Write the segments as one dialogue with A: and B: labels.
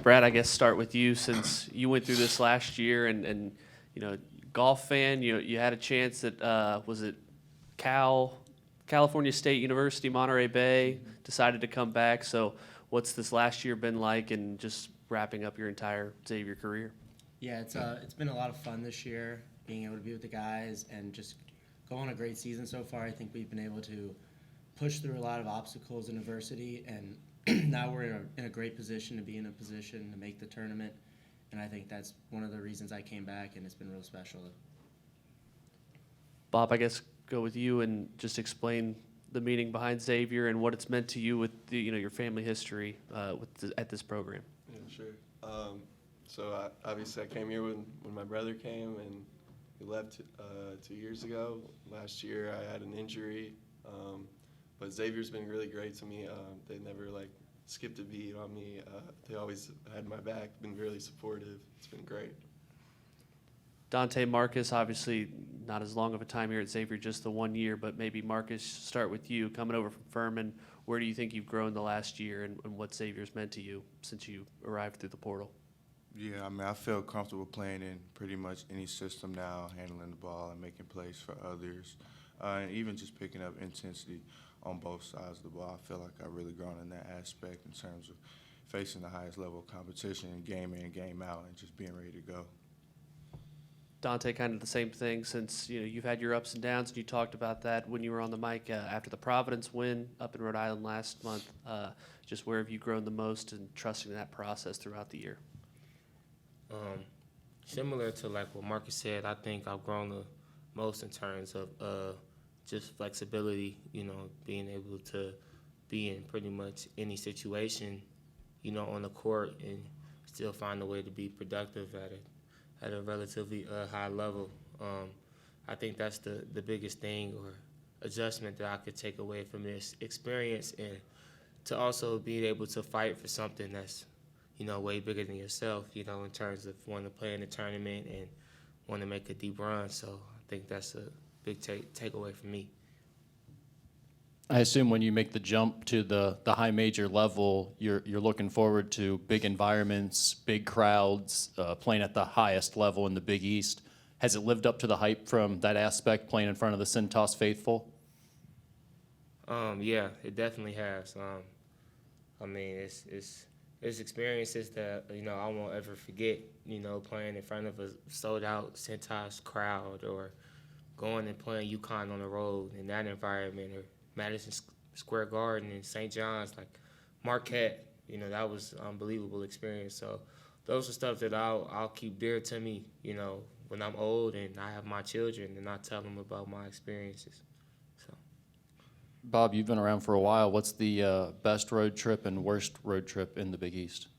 A: Brad, I guess start with you since you went through this last year and you know, golf fan, you had a chance at, was it California State University, Monterey Bay, decided to come back. So what's this last year been like and just wrapping up your entire Xavier career?
B: Yeah, it's been a lot of fun this year, being able to be with the guys and just go on a great season so far. I think we've been able to push through a lot of obstacles in adversity, and now we're in a great position to be in a position to make the tournament. And I think that's one of the reasons I came back, and it's been real special.
A: Bob, I guess go with you and just explain the meaning behind Xavier and what it's meant to you with the, your family history at this program.
C: Yeah, sure. So obviously I came here when my brother came, and he left 2 years ago. Last year I had an injury, but Xavier's been really great to me. They never skipped a beat on me. They always had my back, been really supportive. It's been great.
A: Dante, Marcus, obviously not as long of a time here at Xavier, just the 1 year, but maybe Marcus, start with you. Coming over from Furman, where do you think you've grown the last year and what Xavier's meant to you since you arrived through the portal?
D: Yeah, I mean, I feel comfortable playing in pretty much any system now, handling the ball and making plays for others, and even just picking up intensity on both sides of the ball. I feel like I've really grown in that aspect in terms of facing the highest level of competition, game in, game out, and just being ready to go.
A: Dante, kind of the same thing since you've had your ups and downs, and you talked about that when you were on the mic after the Providence win up in Rhode Island last month. Just where have you grown the most and trusting that process throughout the year?
E: Similar to what Marcus said, I think I've grown the most in terms of just flexibility, being able to be in pretty much any situation, on the court and still find a way to be productive at a relatively high level. I think that's the biggest thing or adjustment that I could take away from this experience, and to also be able to fight for something that's way bigger than yourself, in terms of wanting to play in a tournament and want to make a deep run. So I think that's a big takeaway for me.
F: I assume when you make the jump to the high major level, you're looking forward to big environments, big crowds, playing at the highest level in the Big East. Has it lived up to the hype from that aspect, playing in front of the Cintas faithful?
E: Yeah, it definitely has. I mean, it's experiences that I won't ever forget. Playing in front of a sold-out Cintas crowd, or going and playing UConn on the road in that environment, or Madison Square Garden in St. John's, Marquette. That was an unbelievable experience. So those are stuff that I'll keep dear to me. When I'm old and I have my children, and I tell them about my experiences. So.
F: Bob, you've been around for a while. What's the best road trip and worst road trip in the Big East?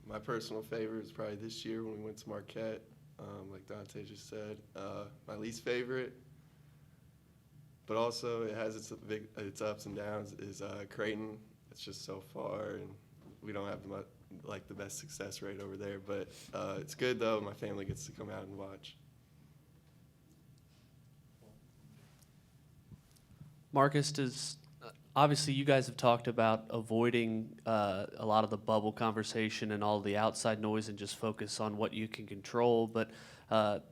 C: My personal favorite is probably this year when we went to Marquette, like Dante just said. My least favorite, but also it has its ups and downs, is Creighton. It's just so far, and we don't have the best success rate over there. But it's good, though. My family gets to come out and watch.
A: Marcus, obviously you guys have talked about avoiding a lot of the bubble conversation and all the outside noise and just focus on what you can control. But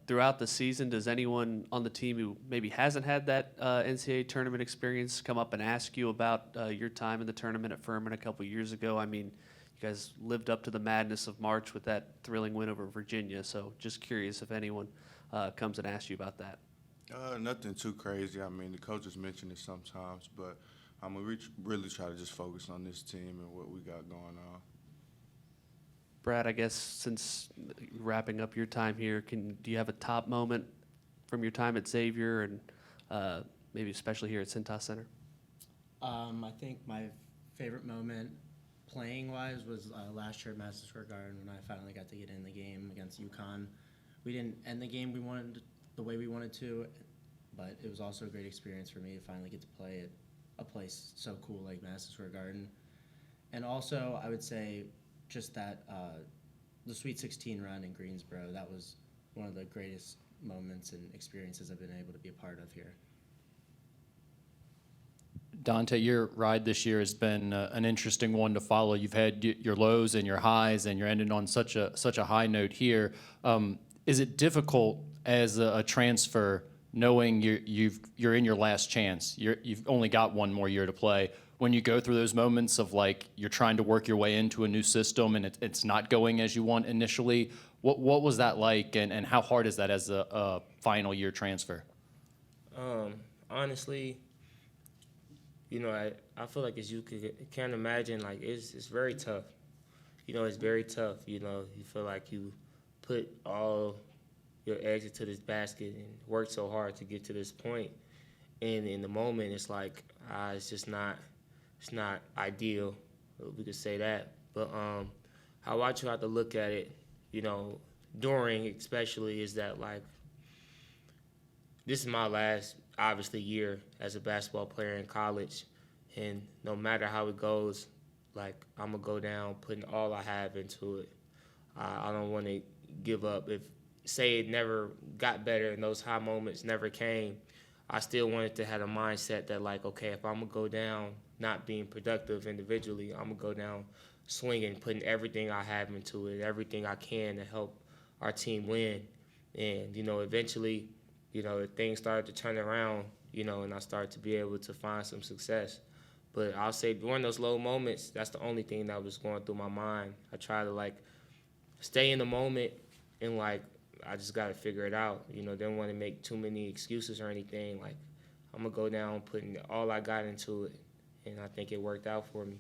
A: throughout the season, does anyone on the team who maybe hasn't had that NCAA tournament experience come up and ask you about your time in the tournament at Furman a couple years ago? I mean, you guys lived up to the madness of March with that thrilling win over Virginia. So just curious if anyone comes and asks you about that.
D: Nothing too crazy. I mean, the coaches mention it sometimes, but we really try to just focus on this team and what we got going on.
A: Brad, I guess since wrapping up your time here, do you have a top moment from your time at Xavier and maybe especially here at Cintas Center?
B: I think my favorite moment playing-wise was last year at Madison Square Garden when I finally got to get in the game against UConn. We didn't end the game the way we wanted to, but it was also a great experience for me to finally get to play at a place so cool like Madison Square Garden. And also, I would say just that the Sweet 16 run in Greensboro, that was one of the greatest moments and experiences I've been able to be a part of here.
F: Dante, your ride this year has been an interesting one to follow. You've had your lows and your highs, and you're ending on such a high note here. Is it difficult as a transfer, knowing you're in your last chance? You've only got one more year to play. When you go through those moments of like you're trying to work your way into a new system and it's not going as you want initially, what was that like, and how hard is that as a final year transfer?
E: Honestly, you know, I feel like, as you can imagine, like it's very tough. You know, it's very tough. You know, you feel like you put all your eggs into this basket and worked so hard to get to this point. And in the moment, it's like, it's not ideal. We could say that. But how I try to look at it, you know, during especially, is that like, this is my last, obviously, year as a basketball player in college. And no matter how it goes, like, I'm going to go down putting all I have into it. I don't want to give up. If, say, it never got better and those high moments never came, I still wanted to have a mindset that, like, okay, if I'm going to go down not being productive individually, I'm going to go down swinging, putting everything I have into it, everything I can to help our team win. And, you know, eventually, you know, things started to turn around, you know, and I started to be able to find some success. But I'll say during those low moments, that's the only thing that was going through my mind. I try to, like, stay in the moment and, like, I just got to figure it out. You know, didn't want to make too many excuses or anything. Like, I'm going to go down putting all I got into it, and I think it worked out for me.